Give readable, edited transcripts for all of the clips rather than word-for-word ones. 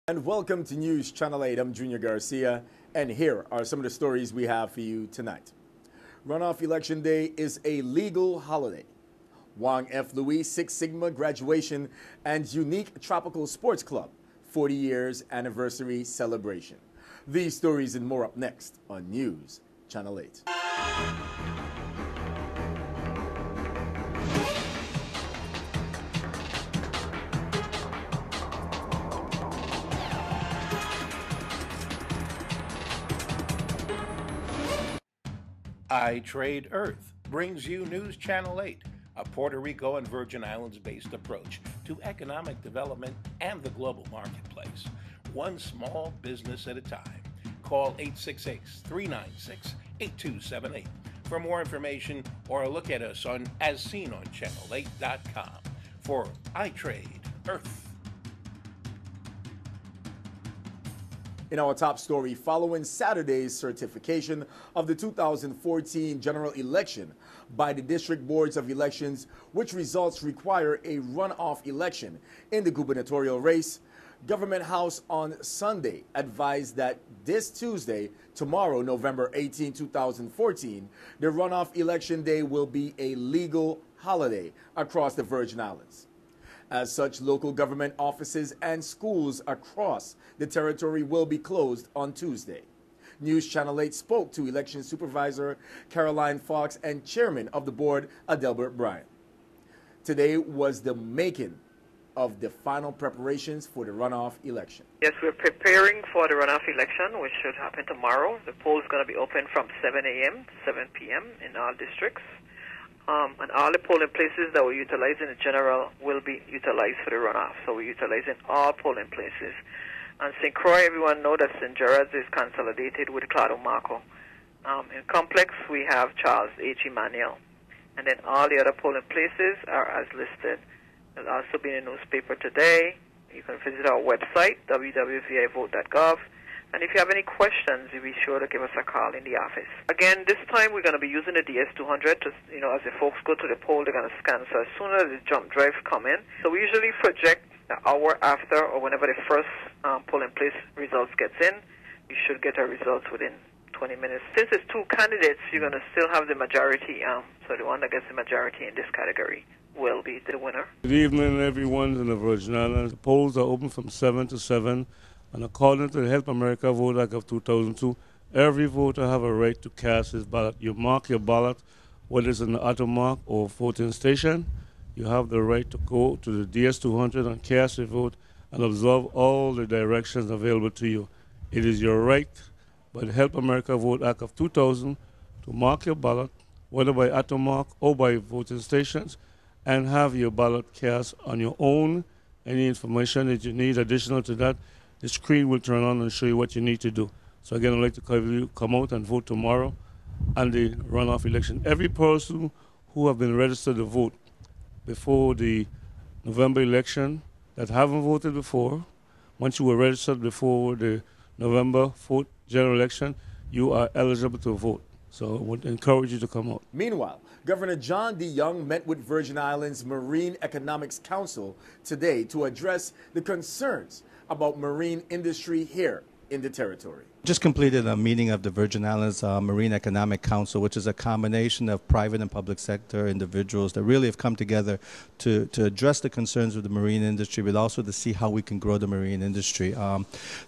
And welcome to News Channel 8. I'm Junior Garcia, and here are some of the stories we have for you tonight. Runoff Election Day is a legal holiday. Wang F. Louis Six Sigma graduation and unique tropical sports club 40 years anniversary celebration. These stories and more up next on News Channel 8. I Trade Earth brings you News Channel 8, a Puerto Rico and Virgin Islands-based approach to economic development and the global marketplace, one small business at a time. Call 866-396-8278 for more information or look at us on as seen on channel8.com for I Trade Earth. In our top story, following Saturday's certification of the 2014 general election by the district boards of elections, which results require a runoff election in the gubernatorial race, Government House on Sunday advised that this Tuesday, tomorrow, November 18, 2014, the runoff election day will be a legal holiday across the Virgin Islands. As such, local government offices and schools across the territory will be closed on Tuesday. News Channel 8 spoke to Election Supervisor Caroline Fox and Chairman of the Board, Adelbert Bryan. Today was the making of the final preparations for the runoff election. Yes, we're preparing for the runoff election, which should happen tomorrow. The poll is going to be open from 7 a.m. to 7 p.m. in all districts. And all the polling places that we're utilizing in general will be utilized for the runoff. So we're utilizing all polling places. And St. Croix, everyone knows that St. Gerard's is consolidated with Claudio Marco. In Complex, we have Charles H. Emmanuel. And then all the other polling places are as listed. There'll also be in the newspaper today. You can visit our website, www.vote.gov. And if you have any questions, you be sure to give us a call in the office. Again, this time we're going to be using the DS200 to, as the folks go to the poll, they're going to scan. So as soon as the jump drives come in, so we usually project the hour after or whenever the first polling place results gets in, you should get our results within 20 minutes. Since it's two candidates, you're going to still have the majority. So the one that gets the majority in this category will be the winner. Good evening, everyone in the Virgin Islands. The polls are open from 7 to 7. And according to the Help America Vote Act of 2002, every voter have a right to cast his ballot. You mark your ballot, whether it's in the automark or voting station. You have the right to go to the DS200 and cast your vote and observe all the directions available to you. It is your right by the Help America Vote Act of 2000 to mark your ballot, whether by automark or by voting stations, and have your ballot cast on your own. Any information that you need additional to that, the screen will turn on and show you what you need to do. So again, I'd like to call you come out and vote tomorrow on the runoff election. Every person who have been registered to vote before the November election that haven't voted before, once you were registered before the November 4th general election, you are eligible to vote. So I would encourage you to come out. Meanwhile, Governor John D. Young met with Virgin Islands Marine Economics Council today to address the concerns about marine industry here in the territory. Just completed a meeting of the Virgin Islands Marine Economic Council, which is a combination of private and public sector individuals that really have come together to address the concerns of the marine industry, but also to see how we can grow the marine industry.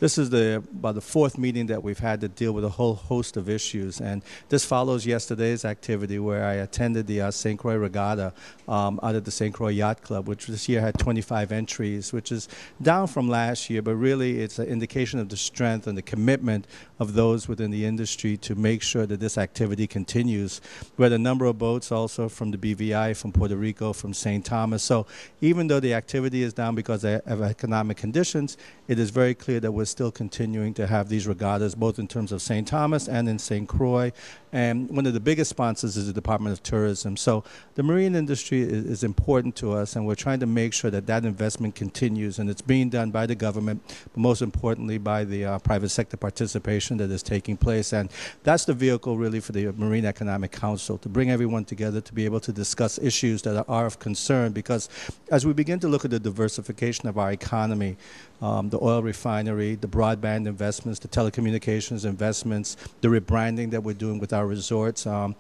This is about the fourth meeting that we've had to deal with a whole host of issues, and this follows yesterday's activity where I attended the St. Croix Regatta out at the St. Croix Yacht Club, which this year had 25 entries, which is down from last year, but really it's an indication of the strength and the commitment of those within the industry to make sure that this activity continues. We had a number of boats also from the BVI, from Puerto Rico, from St. Thomas. So even though the activity is down because of economic conditions, it is very clear that we're still continuing to have these regattas, both in terms of St. Thomas and in St. Croix. And one of the biggest sponsors is the Department of Tourism. So the marine industry is important to us, and we're trying to make sure that that investment continues, and it's being done by the government, but most importantly by the private sector participants participation that is taking place. And that's the vehicle really for the Marine Economic Council, to bring everyone together to be able to discuss issues that are of concern. Because as we begin to look at the diversification of our economy, the oil refinery, the broadband investments, the telecommunications investments, the rebranding that we're doing with our resorts, a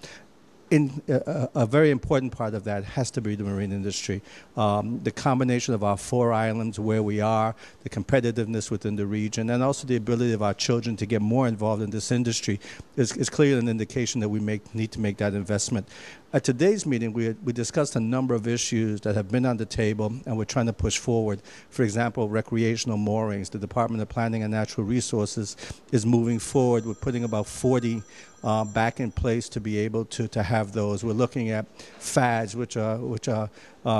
very important part of that has to be the marine industry. The combination of our 4 islands, where we are, the competitiveness within the region, and also the ability of our children to get more involved in this industry is clearly an indication that we need to make that investment. At today's meeting, we discussed a number of issues that have been on the table and we're trying to push forward. For example, recreational moorings. The Department of Planning and Natural Resources is moving forward. We're putting about 40 back in place to be able to have those. We're looking at FADs, which are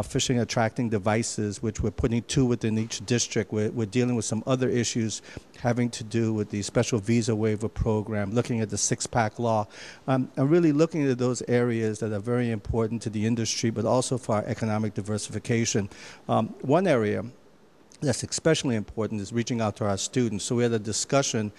fishing attracting devices, which we're putting 2 within each district. We're dealing with some other issues having to do with the special visa waiver program, looking at the 6-pack law, and really looking at those areas that are very important to the industry, but also for our economic diversification. One area that's especially important is reaching out to our students. So we had a discussion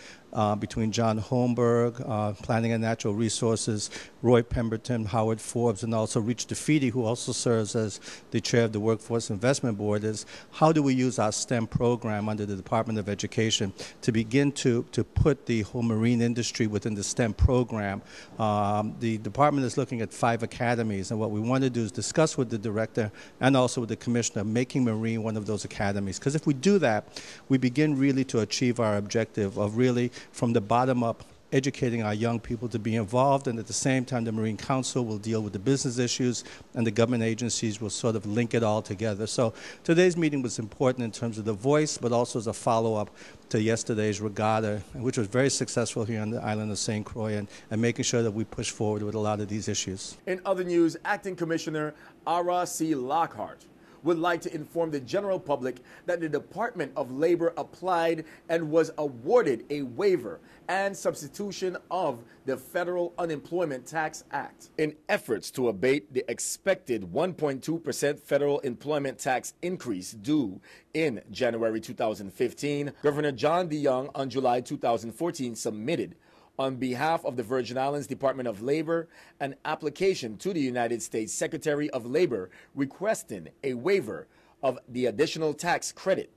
between John Holmberg, Planning and Natural Resources, Roy Pemberton, Howard Forbes, and also Rich DeFeedy, who also serves as the chair of the Workforce Investment Board, is how do we use our STEM program under the Department of Education to begin to put the whole marine industry within the STEM program. The department is looking at 5 academies, and what we want to do is discuss with the director and also with the commissioner, making marine one of those academies. Because if we do that, we begin really to achieve our objective of really from the bottom up educating our young people to be involved, and at the same time the Marine Council will deal with the business issues and the government agencies will sort of link it all together. So today's meeting was important in terms of the voice, but also as a follow-up to yesterday's regatta, which was very successful here on the island of St. Croix, and making sure that we push forward with a lot of these issues. In other news, Acting Commissioner Ara C. Lockhart would like to inform the general public that the Department of Labor applied and was awarded a waiver and substitution of the Federal Unemployment Tax Act in efforts to abate the expected 1.2% federal employment tax increase due in January 2015. Governor John DeYoung on July 2014 submitted on behalf of the Virgin Islands Department of Labor an application to the United States Secretary of Labor requesting a waiver of the additional tax credit,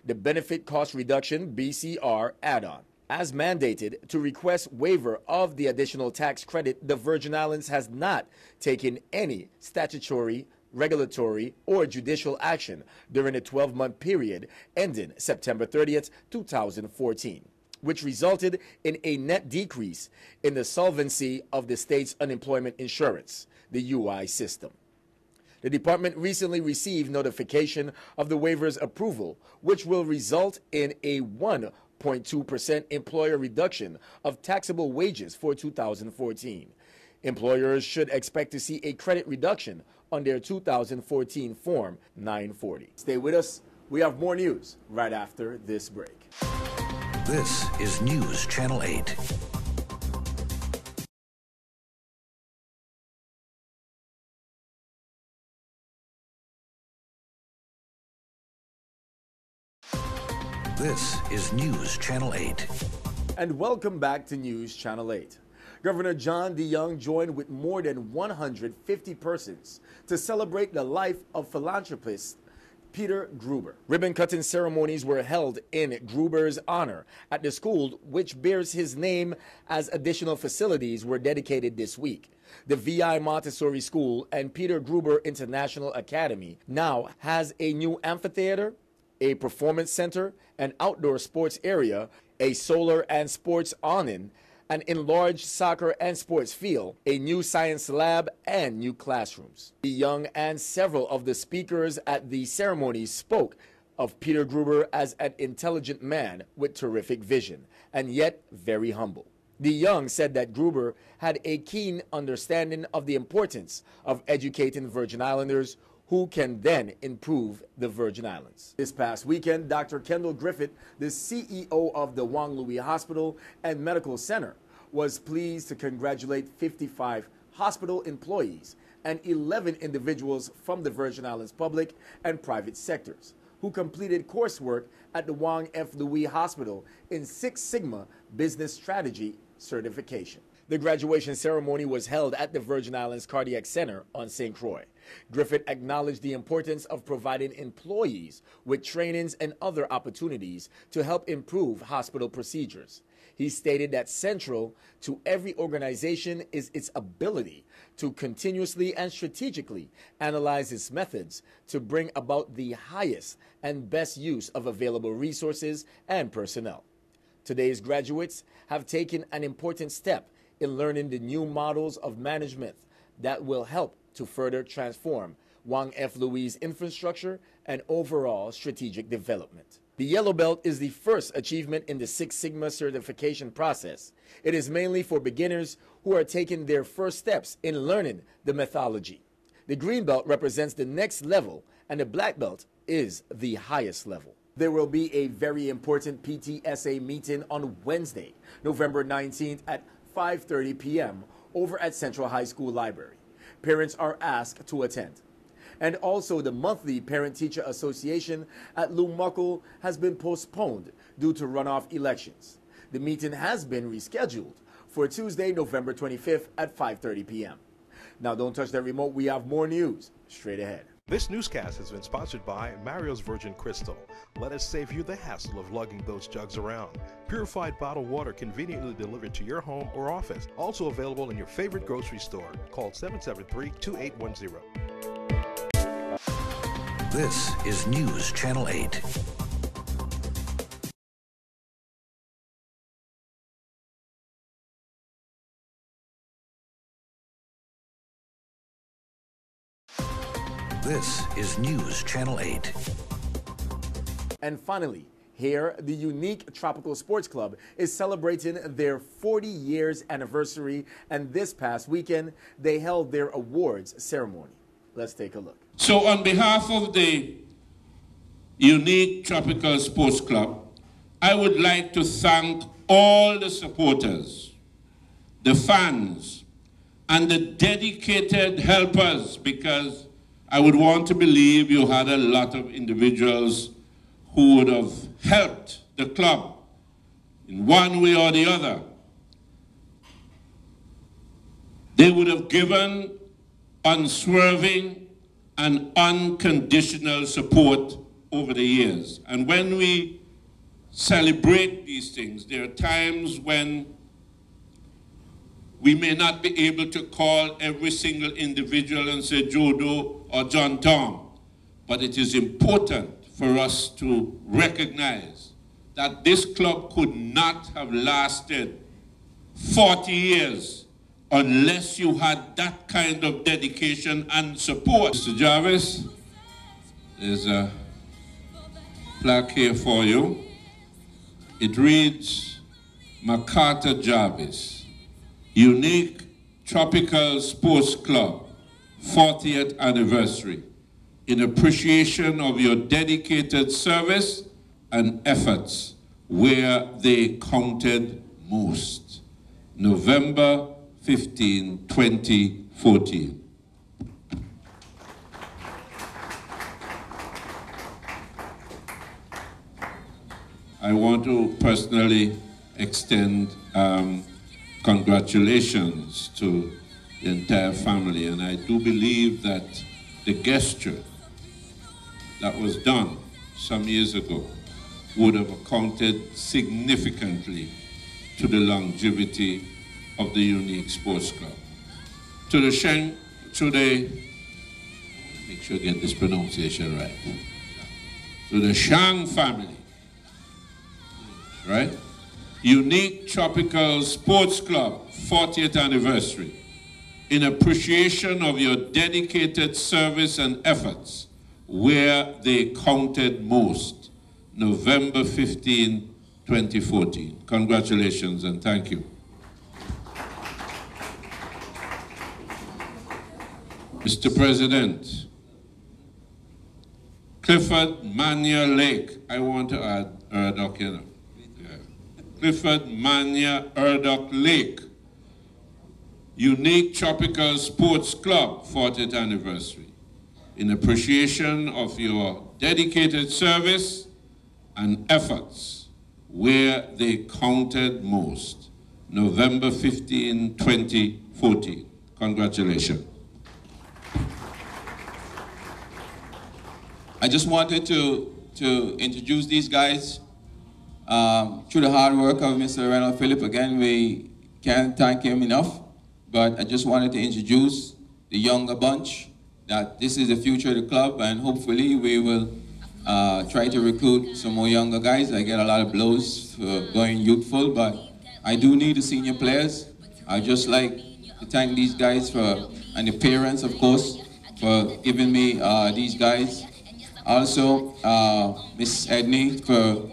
the Benefit Cost Reduction BCR add-on. As mandated to request waiver of the additional tax credit, the Virgin Islands has not taken any statutory, regulatory, or judicial action during a 12-month period ending September 30th, 2014. Which resulted in a net decrease in the solvency of the state's unemployment insurance, the UI system. The department recently received notification of the waiver's approval, which will result in a 1.2% employer reduction of taxable wages for 2014. Employers should expect to see a credit reduction on their 2014 Form 940. Stay with us. We have more news right after this break. This is News Channel 8. This is News Channel 8. And welcome back to News Channel 8. Governor John DeYoung joined with more than 150 persons to celebrate the life of philanthropist Peter Gruber. Ribbon-cutting ceremonies were held in Gruber's honor at the school which bears his name, as additional facilities were dedicated this week. The VI Montessori School and Peter Gruber International Academy now has a new amphitheater, a performance center, an outdoor sports area, a solar and sports awning, an enlarged soccer and sports field, a new science lab, and new classrooms. DeYoung and several of the speakers at the ceremony spoke of Peter Gruber as an intelligent man with terrific vision, and yet very humble. DeYoung said that Gruber had a keen understanding of the importance of educating Virgin Islanders who can then improve the Virgin Islands. This past weekend, Dr. Kendall Griffith, the CEO of the Wang Louis Hospital and Medical Center, was pleased to congratulate 55 hospital employees and 11 individuals from the Virgin Islands public and private sectors who completed coursework at the Wang F. Louis Hospital in Six Sigma Business Strategy certification. The graduation ceremony was held at the Virgin Islands Cardiac Center on St. Croix. Griffith acknowledged the importance of providing employees with trainings and other opportunities to help improve hospital procedures. He stated that central to every organization is its ability to continuously and strategically analyze its methods to bring about the highest and best use of available resources and personnel. Today's graduates have taken an important step in learning the new models of management that will help to further transform Wang F. Louis' infrastructure and overall strategic development. The Yellow Belt is the first achievement in the Six Sigma certification process. It is mainly for beginners who are taking their first steps in learning the methodology. The Green Belt represents the next level, and the Black Belt is the highest level. There will be a very important PTSA meeting on Wednesday, November 19th at 5:30 p.m. over at Central High School Library. Parents are asked to attend. And also the monthly Parent-Teacher Association at Lumuckle has been postponed due to runoff elections. The meeting has been rescheduled for Tuesday, November 25th at 5:30 p.m. Now don't touch that remote, we have more news straight ahead. This newscast has been sponsored by Mario's Virgin Crystal. Let us save you the hassle of lugging those jugs around. Purified bottled water conveniently delivered to your home or office. Also available in your favorite grocery store. Call 773-2810. This is News Channel 8. This is News Channel 8. And finally, here, the Unique Tropical Sports Club is celebrating their 40 years anniversary, and this past weekend, they held their awards ceremony. Let's take a look. So on behalf of the Unique Tropical Sports Club, I would like to thank all the supporters, the fans, and the dedicated helpers, because I would want to believe you had a lot of individuals who would have helped the club in one way or the other. They would have given unswerving and unconditional support over the years. And when we celebrate these things, there are times when we may not be able to call every single individual and say Jodo or John Tom, but it is important for us to recognize that this club could not have lasted 40 years unless you had that kind of dedication and support. Mr. Jarvis, there's a plaque here for you. It reads, MacArthur Jarvis, Unique Tropical Sports Club, 40th anniversary, in appreciation of your dedicated service and efforts where they counted most. November 15, 2014. I want to personally extend congratulations to the entire family, and I do believe that the gesture that was done some years ago would have accounted significantly to the longevity of the Unique Sports Club. To the make sure I get this pronunciation right, to the Shang family, right? Unique Tropical Sports Club, 40th anniversary, in appreciation of your dedicated service and efforts where they counted most. November 15, 2014. Congratulations and thank you. Mr. President, Clifford Mania Lake, I want to add Erdoc, you know. Clifford Mania Erdoc Lake, Unique Tropical Sports Club, 40th anniversary, in appreciation of your dedicated service and efforts where they counted most. November 15, 2014. Congratulations. I just wanted to introduce these guys. Through the hard work of Mr. Reynold Phillip, again, we can't thank him enough, but I just wanted to introduce the younger bunch, that this is the future of the club, and hopefully we will try to recruit some more younger guys. I get a lot of blows for going youthful, but I do need the senior players. I'd just like to thank these guys and the parents, of course, for giving me these guys. Also, Miss Edney for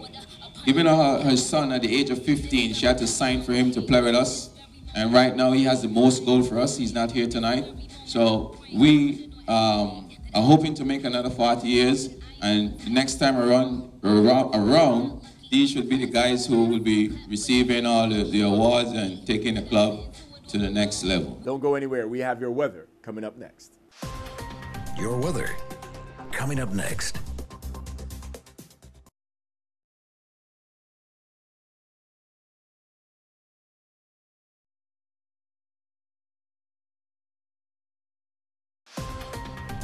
giving her son at the age of 15. She had to sign for him to play with us. And right now he has the most goals for us. He's not here tonight. So we are hoping to make another 40 years. And the next time around, these should be the guys who will be receiving all the awards and taking the club to the next level. Don't go anywhere. We have your weather coming up next. Your weather coming up next.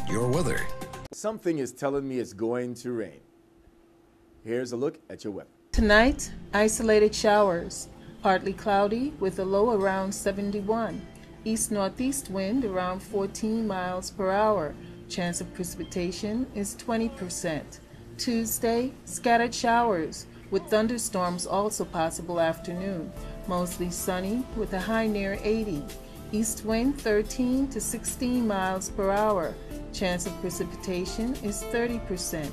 Your weather. Something is telling me it's going to rain. Here's a look at your weather. Tonight, isolated showers, partly cloudy with a low around 71. East-northeast wind around 14 miles per hour. Chance of precipitation is 20%. Tuesday, scattered showers with thunderstorms also possible afternoon. Mostly sunny with a high near 80. East wind 13 to 16 miles per hour. Chance of precipitation is 30%.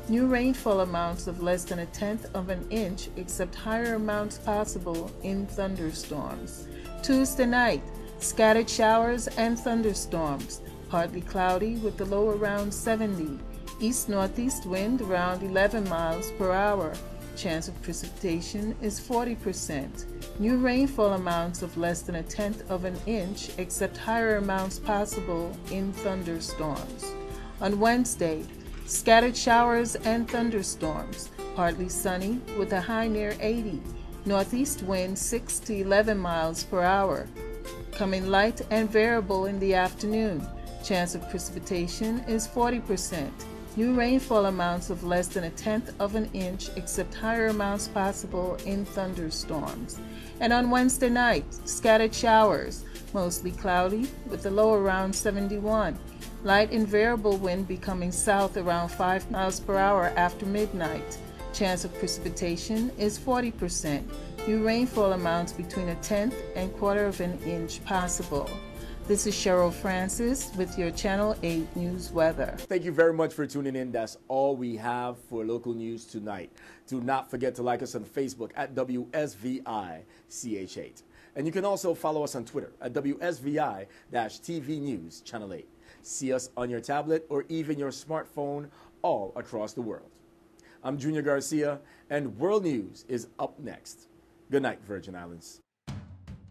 New rainfall amounts of less than 1/10 of an inch, except higher amounts possible in thunderstorms. Tuesday night, scattered showers and thunderstorms. Partly cloudy with a low around 70. East-northeast wind around 11 miles per hour. Chance of precipitation is 40%. New rainfall amounts of less than 1/10 of an inch, except higher amounts possible in thunderstorms. On Wednesday, scattered showers and thunderstorms. Partly sunny with a high near 80. Northeast wind 6 to 11 miles per hour. Coming light and variable in the afternoon. Chance of precipitation is 40%. New rainfall amounts of less than 1/10 of an inch, except higher amounts possible in thunderstorms. And on Wednesday night, scattered showers, mostly cloudy with a low around 71. Light and variable wind becoming south around 5 miles per hour after midnight. Chance of precipitation is 40%. New rainfall amounts between 1/10 and 1/4 of an inch possible. This is Cheryl Francis with your Channel 8 News Weather. Thank you very much for tuning in. That's all we have for local news tonight. Do not forget to like us on Facebook at WSVI-CH8. And you can also follow us on Twitter at WSVI-TV News Channel 8. See us on your tablet or even your smartphone all across the world. I'm Junior Garcia, and World News is up next. Good night, Virgin Islands.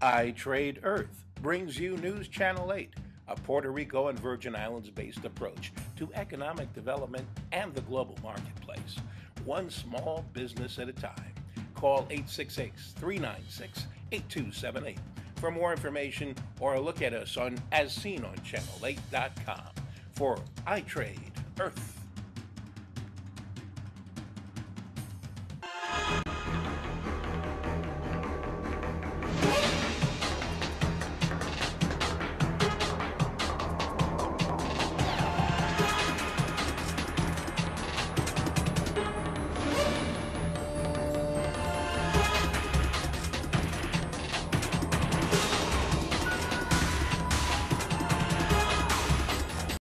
I Trade Earth brings you News Channel 8, a Puerto Rico and Virgin Islands-based approach to economic development and the global marketplace, one small business at a time. Call 866-396-8278 for more information or look at us as seen on channel8.com for I Trade Earth.